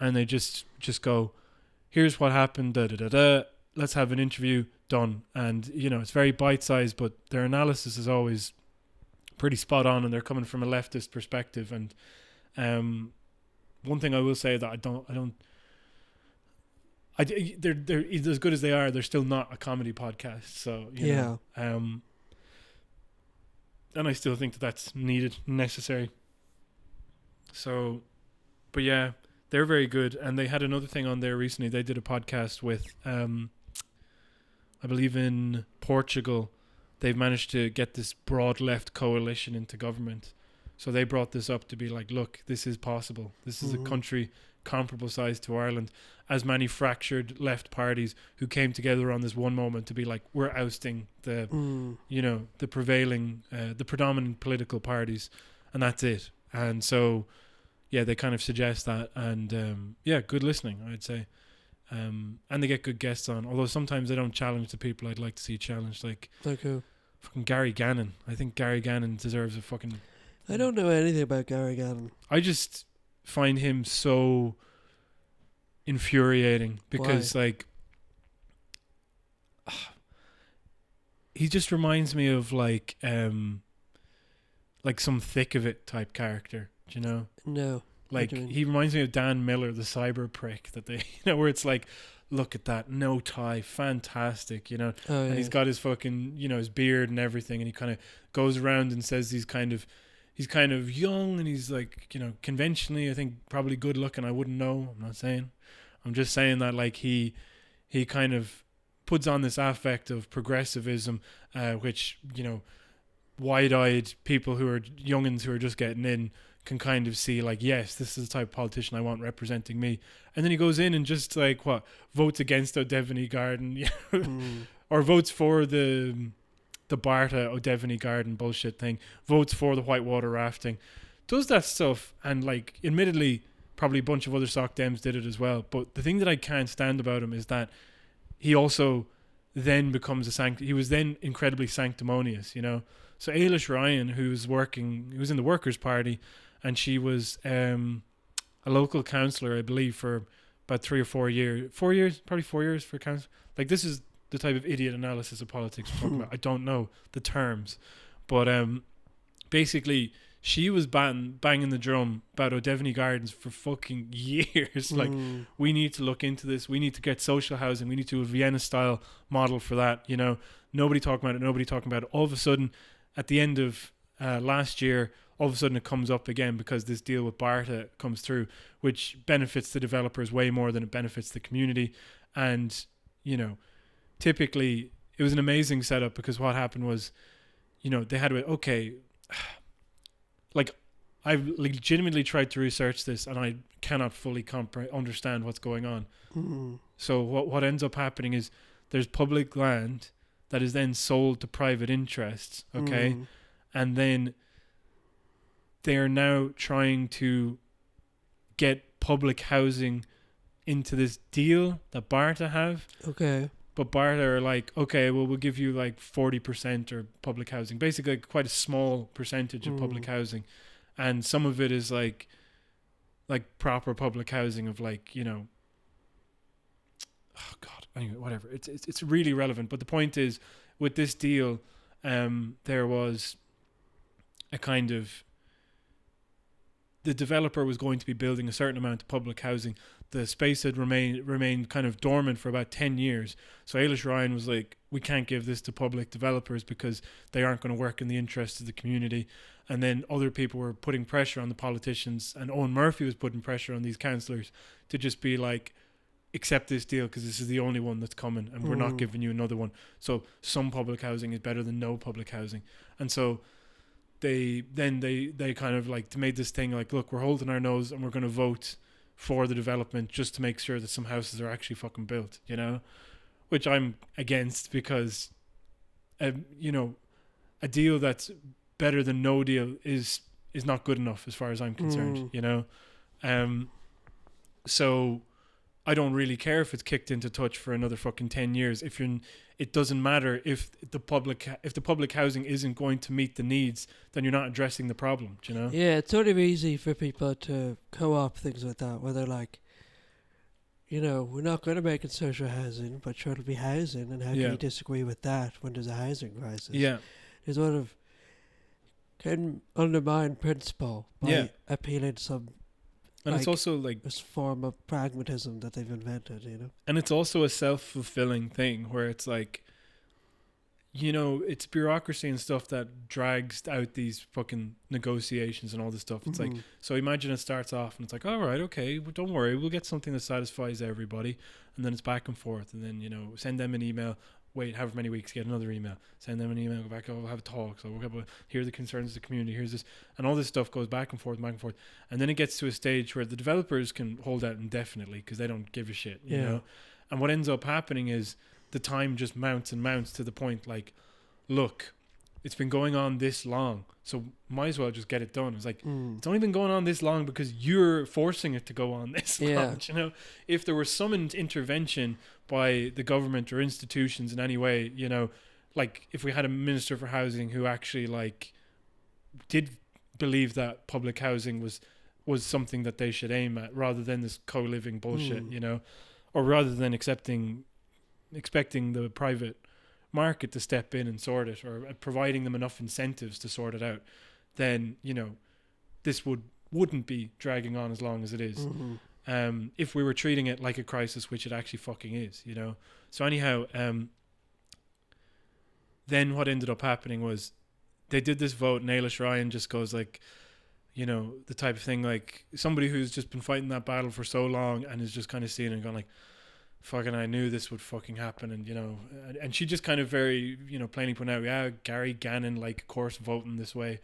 and they just go, here's what happened, da da da da. Let's have an interview, done. And, you know, it's very bite-sized, but their analysis is always pretty spot on, and they're coming from a leftist perspective. And one thing I will say that they're as good as they are, they're still not a comedy podcast. So, you know, and I still think that's needed, necessary. So, but yeah, they're very good. And they had another thing on there recently. They did a podcast with, I believe in Portugal, they've managed to get this broad left coalition into government. So they brought this up to be like, look, this is possible. This is a country comparable size to Ireland, as many fractured left parties who came together on this one moment to be like, we're ousting the, you know, the prevailing, the predominant political parties, and that's it. And so, yeah, they kind of suggest that, and yeah, good listening, I'd say. And they get good guests on, although sometimes they don't challenge the people I'd like to see challenged, like fucking Gary Gannon. I think Gary Gannon deserves a fucking... I don't know anything about Gary Gannon. I just find him so infuriating because, like, he just reminds me of like some thick of it type character. Do you know? No. Like, he reminds me of Dan Miller, the cyber prick that they, you know, where it's like, look at that, no tie, fantastic, you know. Oh, yeah. And he's got his fucking, you know, his beard and everything, and he kind of goes around and says he's kind of young, and he's like, you know, conventionally, I think probably good looking. I wouldn't know. I'm not saying. I'm just saying that, like, he he kind of puts on this affect of progressivism, which, you know, wide-eyed people who are youngins who are just getting in can kind of see, like, yes, this is the type of politician I want representing me. And then he goes in and just, like, votes against O'Devany Garden, you know, or votes for the Barta O'Devany Garden bullshit thing, votes for the whitewater rafting, does that stuff. And, like, admittedly, probably a bunch of other Soc Dems did it as well. But the thing that I can't stand about him is that he also then becomes he was then incredibly sanctimonious, you know. So Ailish Ryan, who was in the Workers' Party, and she was a local councillor, I believe, for about 3 or 4 years. 4 years? Probably 4 years for council. Like, this is the type of idiot analysis of politics we're talking about. I don't know the terms. But basically, she was banging the drum about O'Devany Gardens for fucking years. Like, we need to look into this. We need to get social housing. We need to do a Vienna-style model for that, you know. Nobody talking about it. All of a sudden, at the end of last year, all of a sudden it comes up again because this deal with Barta comes through, which benefits the developers way more than it benefits the community. And, you know, typically it was an amazing setup because what happened was, you know, they had to, okay, like, I've legitimately tried to research this and I cannot fully understand what's going on. So what ends up happening is there's public land that is then sold to private interests, okay? And then they are now trying to get public housing into this deal that Barta have. Okay. But Barta are like, okay, well, we'll give you like 40% or public housing. Basically, quite a small percentage of public housing. And some of it is like proper public housing of, like, you know, oh God, anyway, whatever. It's really relevant. But the point is, with this deal, there was a kind of, the developer was going to be building a certain amount of public housing. The space had remained kind of dormant for about 10 years. So Ailish Ryan was like, we can't give this to public developers because they aren't going to work in the interest of the community. And then other people were putting pressure on the politicians, and Owen Murphy was putting pressure on these councillors to just be like, accept this deal because this is the only one that's coming and we're not giving you another one. So some public housing is better than no public housing. And so they kind of like made this thing like, look, we're holding our nose and we're going to vote for the development just to make sure that some houses are actually fucking built, you know, which I'm against because, you know, a deal that's better than no deal is not good enough as far as I'm concerned, you know. So I don't really care if it's kicked into touch for another fucking 10 years. It doesn't matter if the public housing isn't going to meet the needs, then you're not addressing the problem, do you know? Yeah, it's sort of easy for people to co-opt things like that, where they're like, you know, we're not going to make it social housing, but sure it'll be housing, and how can you disagree with that when there's a housing crisis? Yeah. They sort of can undermine principle by appealing to some, and it's also like this form of pragmatism that they've invented, you know. And it's also a self-fulfilling thing where it's like, you know, it's bureaucracy and stuff that drags out these fucking negotiations and all this stuff. It's like, so imagine it starts off and it's like, all right, okay, well, don't worry, we'll get something that satisfies everybody. And then it's back and forth. And then, you know, send them an email, wait however many weeks, get another email, send them an email, go back, we'll have a talk, so we'll hear the concerns of the community, here's this, and all this stuff goes back and forth, and then it gets to a stage where the developers can hold out indefinitely because they don't give a shit, you know. And what ends up happening is the time just mounts and mounts to the point like, look, it's been going on this long, so might as well just get it done. It's like, it's only been going on this long because you're forcing it to go on this long, you know. If there was some intervention by the government or institutions in any way, you know, like if we had a minister for housing who actually like did believe that public housing was something that they should aim at rather than this co-living bullshit, you know, or rather than expecting the private market to step in and sort it, or providing them enough incentives to sort it out, then, you know, this wouldn't be dragging on as long as it is. If we were treating it like a crisis, which it actually fucking is, you know. So anyhow, then what ended up happening was they did this vote and Ailish Ryan just goes like, you know, the type of thing like somebody who's just been fighting that battle for so long and is just kind of seeing it and going like, fucking, I knew this would fucking happen. And, and she just kind of very, plainly put out, yeah, Gary Gannon, like, of course, voting this way.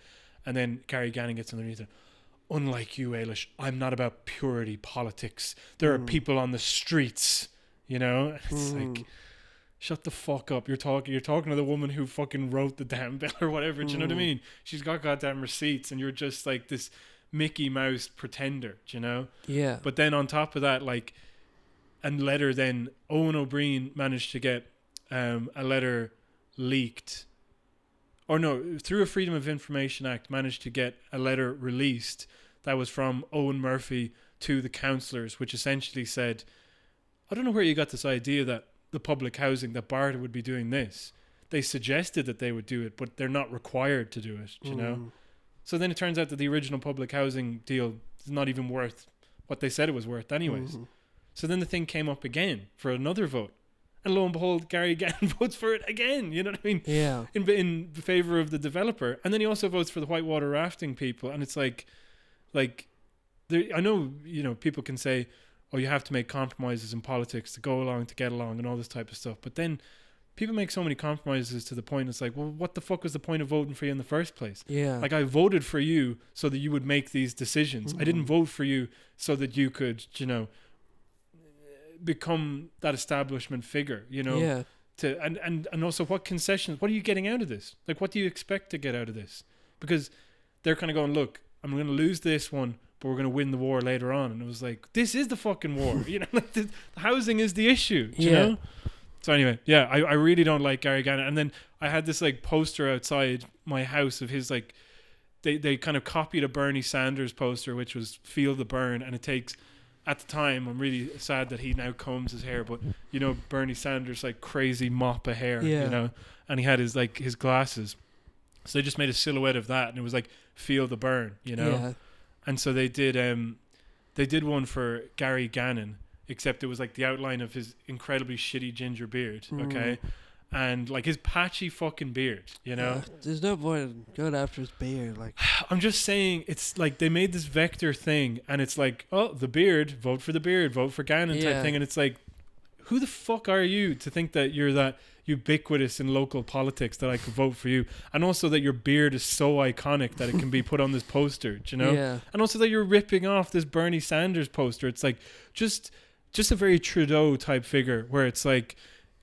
And then Gary Gannon gets underneath it. Unlike you, Ailish, I'm not about purity politics. There are people on the streets, It's like, shut the fuck up. You're talking to the woman who fucking wrote the damn bill or whatever. Do you know what I mean? She's got goddamn receipts, and you're just like this Mickey Mouse pretender, Yeah. But then on top of that, like, and letter, then Owen O'Brien managed to get a letter leaked, or no, through a Freedom of Information Act, managed to get a letter released that was from Owen Murphy to the councillors, which essentially said, I don't know where you got this idea that the public housing, that Barta would be doing this. They suggested that they would do it, but they're not required to do it, you know? So then it turns out that the original public housing deal is not even worth what they said it was worth anyways. So then the thing came up again for another vote. And lo and behold, Gary Gannon votes for it again. You know what I mean? Yeah. In favor of the developer. And then he also votes for the whitewater rafting people. And it's like I know, people can say, oh, you have to make compromises in politics to go along, to get along, and all this type of stuff. But then people make so many compromises to the point it's like, well, what the fuck was the point of voting for you in the first place? Yeah. Like, I voted for you so that you would make these decisions. I didn't vote for you so that you could, become that establishment figure, Yeah. And also, what concessions, what are you getting out of this? Like, what do you expect to get out of this? Because they're kind of going, look, I'm going to lose this one, but we're going to win the war later on. And it was like, this is the fucking war. Like, the housing is the issue, you know? So anyway, yeah, I really don't like Gary Gannon. And then I had this like poster outside my house of his, like, they kind of copied a Bernie Sanders poster, which was Feel the Burn. And it takes, at the time, I'm really sad that he now combs his hair, but Bernie Sanders, like, crazy mop of hair, and he had his glasses. So they just made a silhouette of that, and it was like Feel the Burn, Yeah. And so they did one for Gary Gannon, except it was like the outline of his incredibly shitty ginger beard, okay? And like his patchy fucking beard, There's no point going after his beard, like. I'm just saying, it's like they made this vector thing, and it's like, oh, the beard, vote for the beard, vote for Gannon type thing, and it's like, who the fuck are you to think that you're that ubiquitous in local politics that I could vote for you? And also that your beard is so iconic that it can be put on this poster, Yeah. And also that you're ripping off this Bernie Sanders poster. It's like just a very Trudeau type figure, where it's like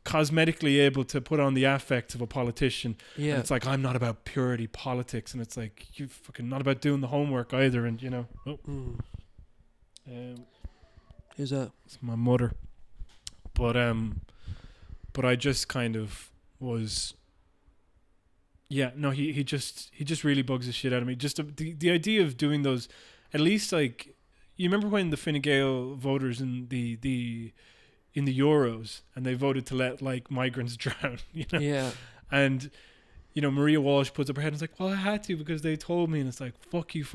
cosmetically able to put on the affects of a politician. Yeah. And it's like, I'm not about purity politics, and it's like, you fucking not about doing the homework either. And Who's that? it's my mother. But I just kind of was, he just really bugs the shit out of me. Just the idea of doing those, at least, like, you remember when the Fine Gael voters in the Euros, and they voted to let, like, migrants drown, Yeah. And Maria Walsh puts up her head and is like, well, I had to because they told me. And it's like, fuck you,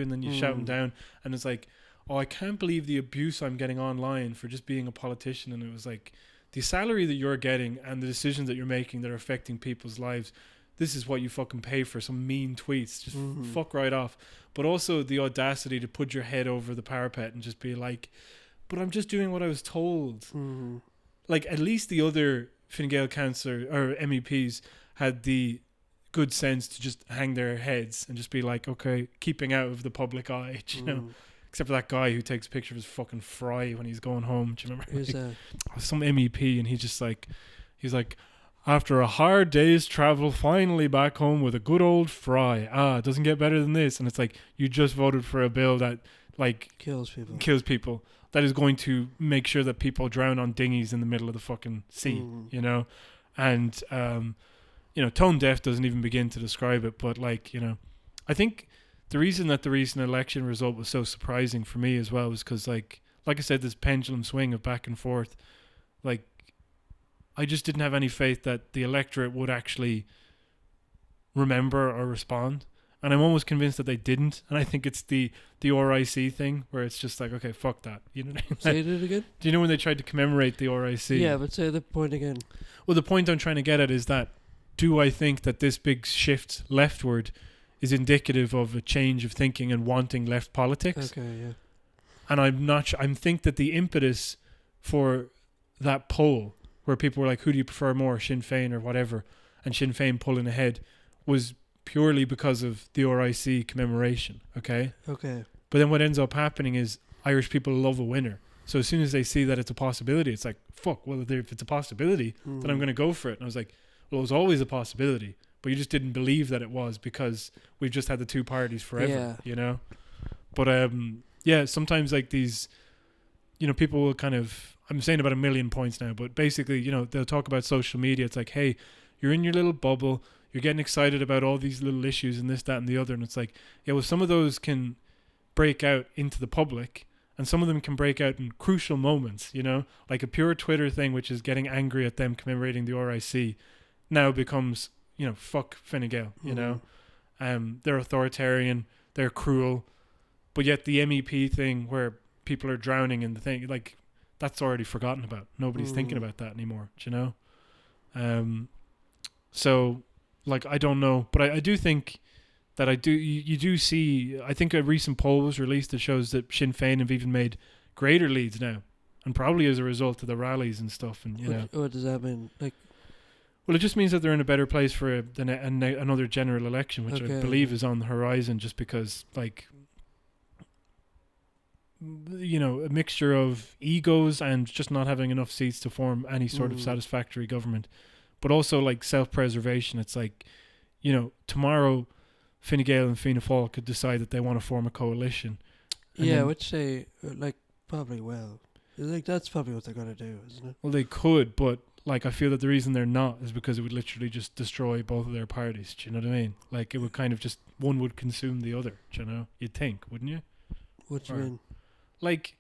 and then you shout them down, and it's like, oh, I can't believe the abuse I'm getting online for just being a politician. And it was like, the salary that you're getting and the decisions that you're making that are affecting people's lives, this is what you fucking pay for some mean tweets. Just fuck right off. But also the audacity to put your head over the parapet and just be like, but I'm just doing what I was told. Like, at least the other Fine Gael councillor or MEPs had the good sense to just hang their heads and just be like, okay, keeping out of the public eye, Except for that guy who takes a picture of his fucking fry when he's going home. Do you remember? Who's that? Some MEP, and he's like, after a hard day's travel, finally back home with a good old fry. It doesn't get better than this. And it's like, you just voted for a bill that, like, kills people. That is going to make sure that people drown on dinghies in the middle of the fucking sea, And, tone deaf doesn't even begin to describe it. But, like, I think the reason that the recent election result was so surprising for me as well was because, like I said, this pendulum swing of back and forth, like, I just didn't have any faith that the electorate would actually remember or respond. And I'm almost convinced that they didn't. And I think it's the RIC thing where it's just like, okay, fuck that. You know what I mean? Say it again? Do you know when they tried to commemorate the RIC? Yeah, but say the point again. Well, the point I'm trying to get at is that, do I think that this big shift leftward is indicative of a change of thinking and wanting left politics? Okay, yeah. And I'm not sure. I think that the impetus for that poll where people were like, who do you prefer more, Sinn Féin or whatever, and Sinn Féin pulling ahead, was purely because of the RIC commemoration, okay? Okay. But then what ends up happening is Irish people love a winner. So as soon as they see that it's a possibility, it's like, fuck, well, if it's a possibility, then I'm going to go for it. And I was like, well, it was always a possibility, but you just didn't believe that it was because we've just had the two parties forever, you know? But, yeah, sometimes like these, you know, people will kind of, I'm saying about 1 million points now, but basically, you know, they'll talk about social media. It's like, hey, you're in your little bubble. You're getting excited about all these little issues and this, that, and the other. And it's like, yeah, well, some of those can break out into the public, and some of them can break out in crucial moments, you know, like a pure Twitter thing, which is getting angry at them commemorating the RIC, now becomes, you know, fuck Fine Gael, you know. They're authoritarian, they're cruel, but yet the MEP thing where people are drowning in the thing, like, that's already forgotten about. Nobody's thinking about that anymore, do you know? So, like, I don't know, but I do think that you do see, I think a recent poll was released that shows that Sinn Féin have even made greater leads now, and probably as a result of the rallies and stuff. And what does that mean? Like, well, it just means that they're in a better place for another general election, which I believe is on the horizon, just because, like, you know, a mixture of egos and just not having enough seats to form any sort of satisfactory government, but also like self-preservation. It's like, you know, tomorrow Fine Gael and Fianna Fáil could decide that they want to form a coalition. Which they like probably will. Like, that's probably what they're gonna do, isn't it? Well, they could, but like, I feel that the reason they're not is because it would literally just destroy both of their parties. Do you know what I mean? Like, it would kind of just, one would consume the other. Do you know? You'd think, wouldn't you? What do you mean? Like,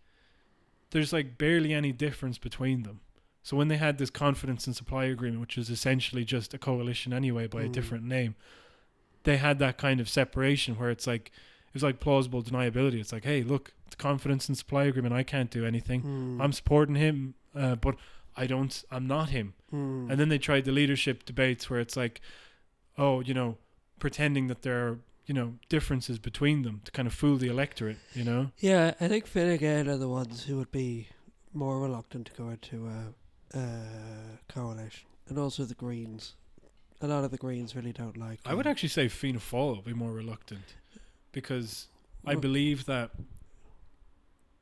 there's like barely any difference between them. So when they had this confidence and supply agreement, which was essentially just a coalition anyway by a different name, they had that kind of separation where it's like, it was like plausible deniability. It's like, hey, look, the confidence and supply agreement, I can't do anything. I'm supporting him, but I'm not him. And then they tried the leadership debates where it's like, oh, you know, pretending that there are, you know, differences between them to kind of fool the electorate, you know? Yeah, I think Fine Gael are the ones who would be more reluctant to go into a coalition. And also the Greens. A lot of the Greens really don't like I would actually say Fianna Fáil would be more reluctant, because I believe that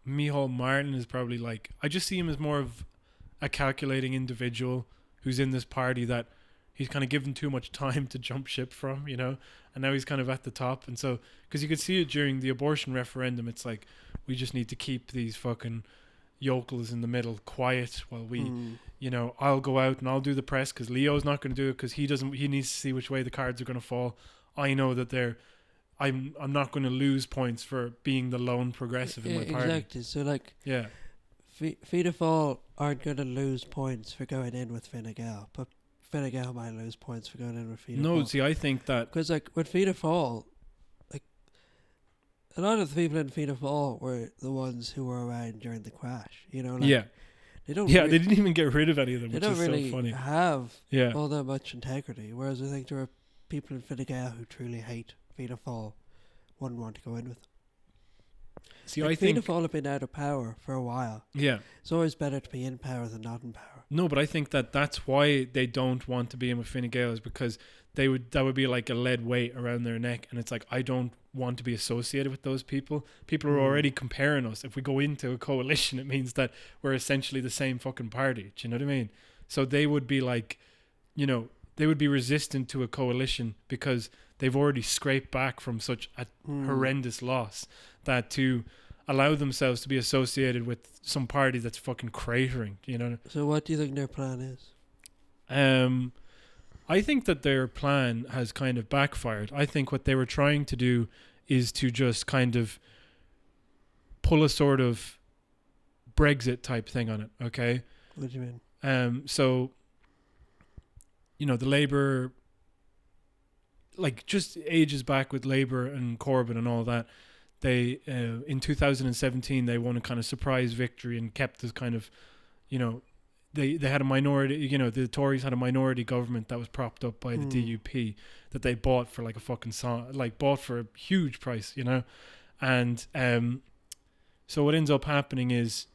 Micheál Martin is probably like, I just see him as more of a calculating individual who's in this party that he's kind of given too much time to jump ship from, you know, and now he's kind of at the top. And so, because you could see it during the abortion referendum, it's like, we just need to keep these fucking yokels in the middle quiet while we, you know, I'll go out and I'll do the press because Leo's not going to do it because he needs to see which way the cards are going to fall. I know that I'm not going to lose points for being the lone progressive in my party. Exactly. So, like, yeah, Fianna Fáil aren't going to lose points for going in with Fine Gael, but Fine Gael might lose points for going in with Fianna Fáil. No, see, I think that, because, like, with Fianna Fáil, like, a lot of the people in Fianna Fáil were the ones who were around during the crash. You know, like, they don't. Yeah, they didn't even get rid of any of them. They which don't is really so funny. have Yeah, all that much integrity. Whereas I think there are people in Fine Gael who truly hate Fianna Fáil, wouldn't want to go in with them. see, Like, I think Fianna Fáil have been out of power for a while. Yeah, It's always better to be in power than not in power. no, but I think that that's why they don't want to be in with Fine Gael, is because that would be like a lead weight around their neck, and it's like, I don't want to be associated with those people. People are already comparing us. If we go into a coalition, it means that we're essentially the same fucking party. Do you know what I mean? So they would be like, you know, they would be resistant to a coalition because they've already scraped back from such a horrendous loss, that to allow themselves to be associated with some party that's fucking cratering, you know. So what do you think their plan is? I think that their plan has kind of backfired. I think what they were trying to do is to just kind of pull a sort of Brexit type thing on it, okay? What do you mean? So, you know, the Labour, like, just ages back with Labour and Corbyn and all that, they, in 2017, they won a kind of surprise victory and kept this kind of, you know, they had a minority, you know, the Tories had a minority government that was propped up by the DUP that they bought for like a fucking bought for a huge price, you know. And so what ends up happening is,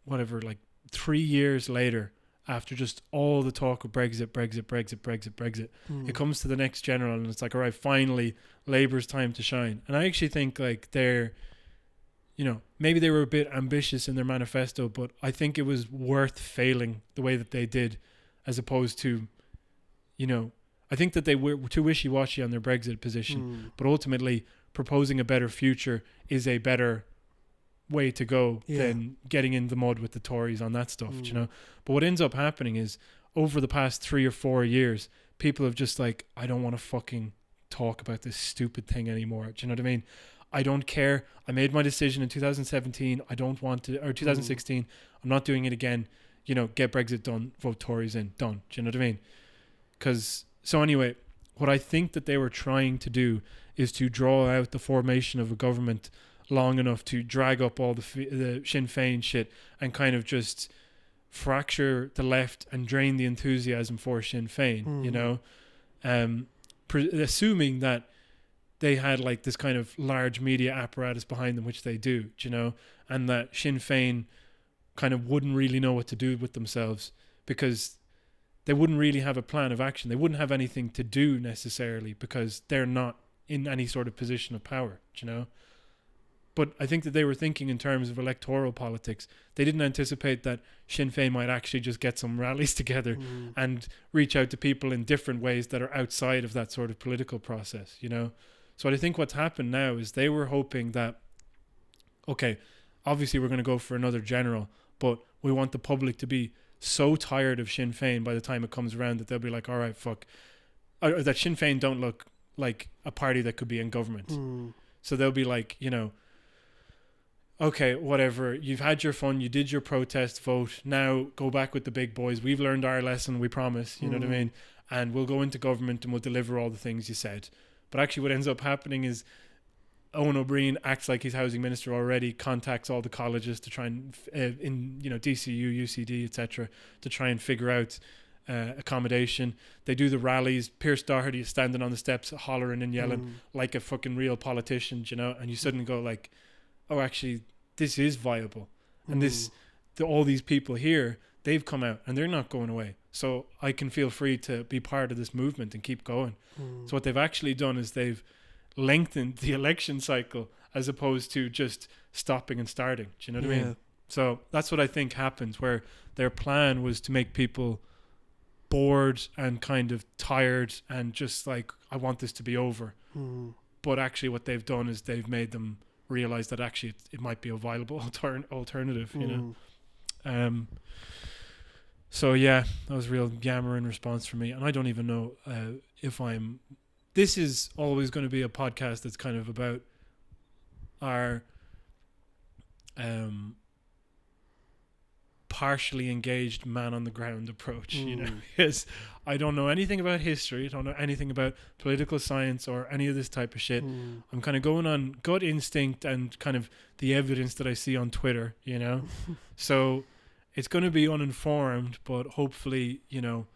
whatever, like 3 years later, after just all the talk of Brexit, it comes to the next general and it's like, all right, finally, Labour's time to shine. And I actually think like they're, you know, maybe they were a bit ambitious in their manifesto, but I think it was worth failing the way that they did, as opposed to, you know, I think that they were too wishy-washy on their Brexit position, but ultimately proposing a better future is a better way to go than getting in the mud with the Tories on that stuff, you know. But what ends up happening is over the past 3 or 4 years, people have just like, I don't want to fucking talk about this stupid thing anymore. Do you know what I mean? I don't care. I made my decision in 2017. I don't want to, or 2016. I'm not doing it again. You know, get Brexit done, vote Tories in, done. Do you know what I mean? So anyway, what I think that they were trying to do is to draw out the formation of a government long enough to drag up all the Sinn Féin shit and kind of just fracture the left and drain the enthusiasm for Sinn Féin, you know, assuming that they had like this kind of large media apparatus behind them, which they do, you know, and that Sinn Féin kind of wouldn't really know what to do with themselves because they wouldn't really have a plan of action. They wouldn't have anything to do necessarily because they're not in any sort of position of power, you know. But I think that they were thinking in terms of electoral politics. They didn't anticipate that Sinn Féin might actually just get some rallies together and reach out to people in different ways that are outside of that sort of political process, you know. So I think what's happened now is they were hoping that, okay, obviously we're going to go for another general, but we want the public to be so tired of Sinn Féin by the time it comes around that they'll be like, all right, fuck. Or that Sinn Féin don't look like a party that could be in government. So they'll be like, you know, okay, whatever, you've had your fun, you did your protest vote, now go back with the big boys. We've learned our lesson, we promise, you know what I mean? And we'll go into government and we'll deliver all the things you said. But actually what ends up happening is Owen O'Brien acts like he's housing minister already, contacts all the colleges to try and, in, you know, DCU, UCD, etc., to try and figure out accommodation. They do the rallies. Pierce Doherty is standing on the steps hollering and yelling like a fucking real politician, you know, and you suddenly go like, oh, actually, this is viable. And all these people here, they've come out and they're not going away. So I can feel free to be part of this movement and keep going. So what they've actually done is they've lengthened the election cycle as opposed to just stopping and starting. Do you know what I mean? So that's what I think happens, where their plan was to make people bored and kind of tired and just like, I want this to be over. But actually what they've done is they've made them realize that actually it might be a viable alternative, you know. So yeah, that was a real yammering response from me, and I don't even know if I'm. This is always going to be a podcast that's kind of about our partially engaged man on the ground approach, you know, because I don't know anything about history, I don't know anything about political science or any of this type of shit. I'm kind of going on gut instinct and kind of the evidence that I see on Twitter, you know. So it's going to be uninformed, but hopefully, you know,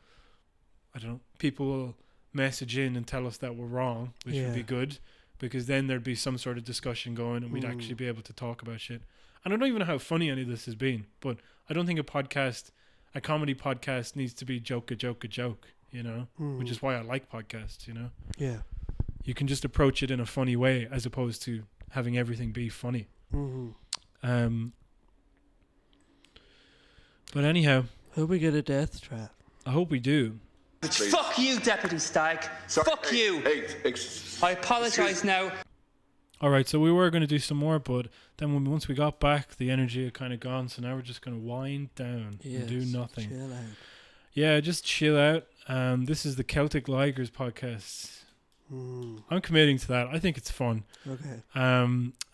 I don't know, people will message in and tell us that we're wrong, which would be good, because then there'd be some sort of discussion going and we'd actually be able to talk about shit. And I don't even know how funny any of this has been, but I don't think a comedy podcast needs to be joke, you know, which is why I like podcasts, you know. Yeah. You can just approach it in a funny way as opposed to having everything be funny. But anyhow. Hope we get a death trap. I hope we do. Fuck you, Deputy Stagg. Sorry, fuck you. I apologise now. All right, so we were going to do some more, but then once we got back, the energy had kind of gone. So now we're just going to wind down and do nothing. Chill out. Yeah, just chill out. This is the Celtic Ligers podcast. I'm committing to that. I think it's fun. Okay.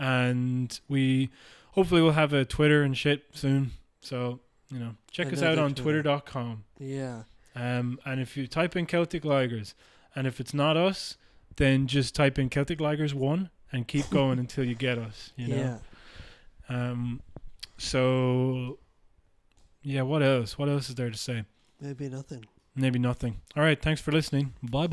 And we hopefully will have a Twitter and shit soon. So, you know, check us out on twitter.com. Yeah. And if you type in Celtic Ligers, and if it's not us, then just type in Celtic Ligers 1 and keep going until you get us, you know. Yeah. So yeah, what else? What else is there to say? Maybe nothing. All right, thanks for listening. Bye.